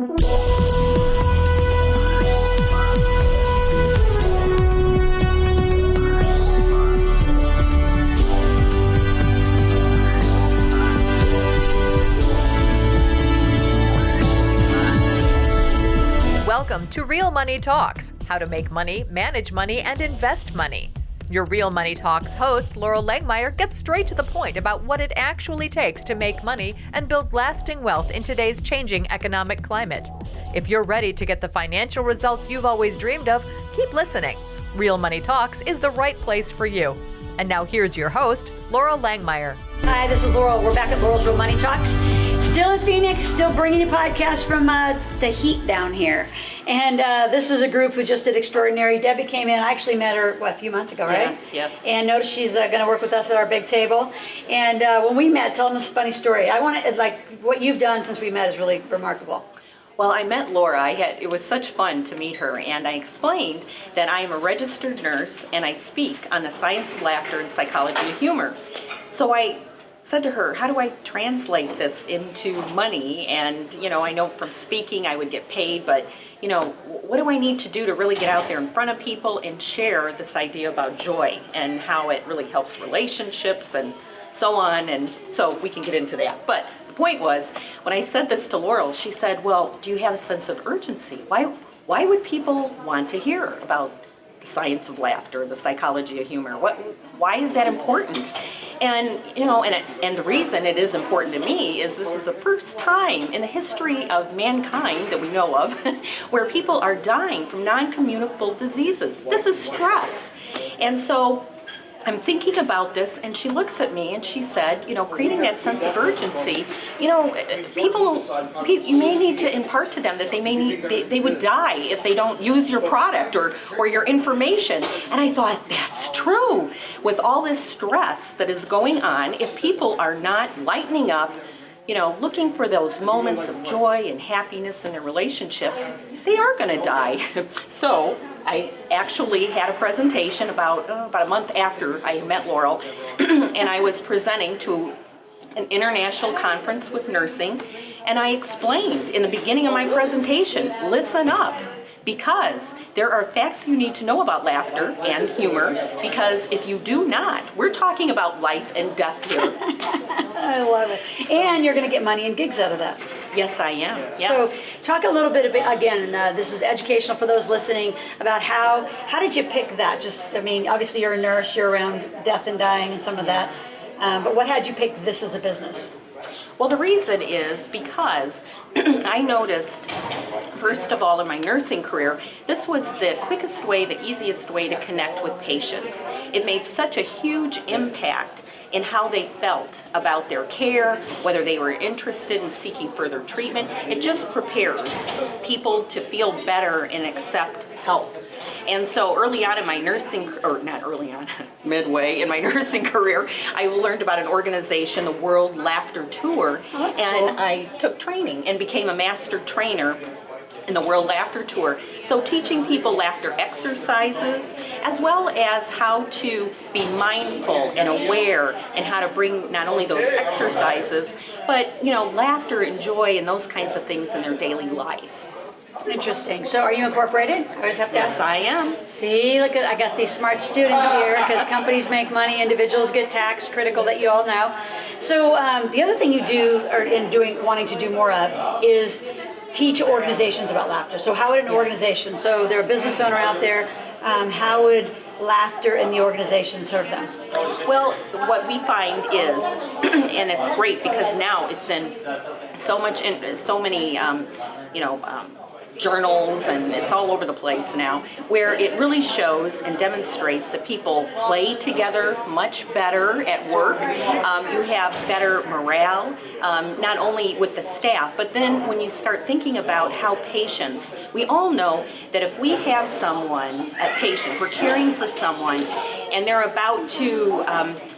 Welcome to Real Money Talks, how to make money, manage money, and invest money. Your Real Money Talks host, Laurel Langmeyer, gets straight to the point about what it actually takes to make money and build lasting wealth in today's changing economic climate. If you're ready to get the financial results you've always dreamed of, keep listening. Real Money Talks is the right place for you. And now here's your host, Laurel Langmeyer. Hi, this is Laurel. We're back at Laurel's Real Money Talks. Still in Phoenix, still bringing you podcasts from the heat down here. And this is a group who just did extraordinary. Debbie came in. I actually met her, a few months ago, right? Yes. And noticed she's going to work with us at our big table. And when we met, tell them this funny story. I want to, what you've done since we met is really remarkable. Well, I met Laura. It was such fun to meet her, and I explained that I am a registered nurse and I speak on the science of laughter and psychology of humor. So I said to her, how do I translate this into money? And, I know from speaking I would get paid, but, what do I need to do to really get out there in front of people and share this idea about joy and how it really helps relationships and so on? And so we can get into that. But the point was, when I said this to Laurel, she said, well, do you have a sense of urgency? Why would people want to hear about the science of laughter, the psychology of humor? Why is that important? And and the reason it is important to me is this is the first time in the history of mankind that we know of where people are dying from non-communicable diseases. This is stress. And so I'm thinking about this, and she looks at me and she said, creating that sense of urgency, people, you may need to impart to them that they would die if they don't use your product or your information. And I thought, that's true. With all this stress that is going on, if people are not lightening up, looking for those moments of joy and happiness in their relationships, they are going to die. So I actually had a presentation about a month after I met Laurel, and I was presenting to an international conference with nursing, and I explained in the beginning of my presentation, listen up, because there are facts you need to know about laughter and humor, because if you do not, we're talking about life and death here. I love it. And you're going to get money and gigs out of that. Yes, I am. Yes. So talk a little bit about, again, this is educational for those listening, about how did you pick that? Obviously you're a nurse, you're around death and dying and some of that, but what had you pick this as a business? Well, the reason is because I noticed, first of all, in my nursing career, this was the quickest way, the easiest way to connect with patients. It made such a huge impact in how they felt about their care, whether they were interested in seeking further treatment. It just prepares people to feel better and accept help. And so early on in my midway in my nursing career, I learned about an organization, the World Laughter Tour, and cool. I took training and became a master trainer in the World Laughter Tour. So teaching people laughter exercises, as well as how to be mindful and aware, and how to bring not only those exercises, but laughter and joy and those kinds of things in their daily life. Interesting. So are you incorporated? I always have to ask. Yes, I am. See, look, I got these smart students here, because companies make money, individuals get tax critical, that you all know. So the other thing you do, wanting to do more of, is teach organizations about laughter. So how would an organization, so they're a business owner out there, how would laughter in the organization serve them? Well, what we find is, and it's great because now it's in so many journals, and it's all over the place now, where it really shows and demonstrates that people play together much better at work. You have better morale, not only with the staff, but then when you start thinking about how patients, we all know that if we have a patient, we're caring for someone, and they're about to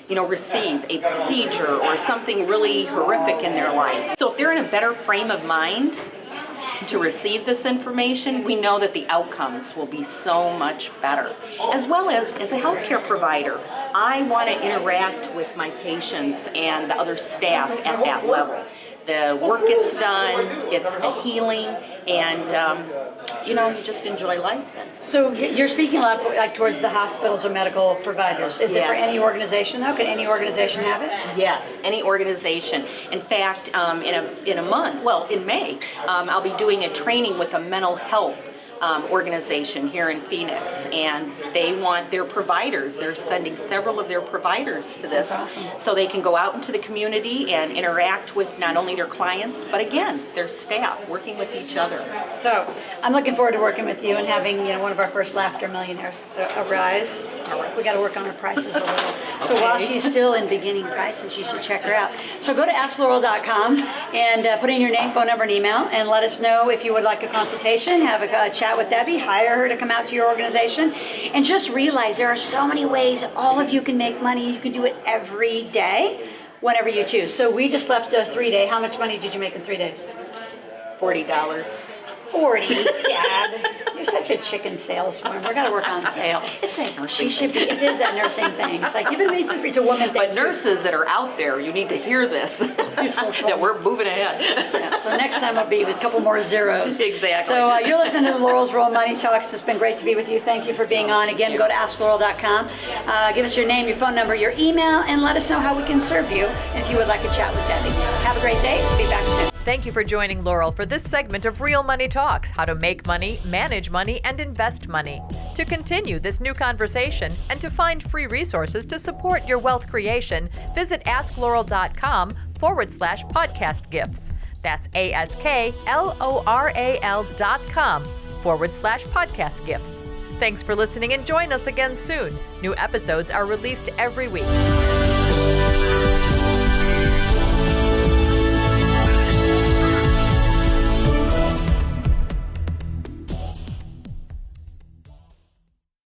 receive a procedure or something really horrific in their life. So if they're in a better frame of mind to receive this information, we know that the outcomes will be so much better. As well as a healthcare provider, I want to interact with my patients and the other staff at that level. The work gets done, it's a healing, and you just enjoy life then. So you're speaking a lot like towards the hospitals or medical providers. Is it for Yes. any organization though? Can any organization have it? Yes, any organization. In fact, in a month, well, in May, I'll be doing a training with a mental health organization here in Phoenix, and they want their providers. They're sending several of their providers to this, That's awesome. so they can go out into the community and interact with not only their clients, but again, their staff, working with each other. So I'm looking forward to working with you and having one of our first Laughter Millionaires arise. We got to work on her prices a little. So while she's still in beginning prices, you should check her out. So go to AskLaurel.com and put in your name, phone number, and email, and let us know if you would like a consultation, have a chat with Debbie, hire her to come out to your organization, and just realize there are so many ways all of you can make money. You can do it every day, whenever you choose. So we just left a 3-day. How much money did you make in 3 days? $40. 40, Dad. You're such a chicken saleswoman. We're going to work on sales. It's a nursing She should be. thing. It is that nursing thing. It's like, give it away for free. It's a woman thing. But nurses that are out there, you need to hear this, so funny. that we're moving ahead. Yeah, so next time I'll be with a couple more zeros. Exactly. So you're listening to the Laurel's Roll Money Talks. It's been great to be with you. Thank you for being on. Again, go to AskLaurel.com. Give us your name, your phone number, your email, and let us know how we can serve you if you would like a chat with Debbie. Have a great day. Be back soon. Thank you for joining Laurel for this segment of Real Money Talks, how to make money, manage money, and invest money. To continue this new conversation and to find free resources to support your wealth creation, visit AskLaurel.com/podcast gifts. That's AskLoral.com/podcast gifts. Thanks for listening and join us again soon. New episodes are released every week.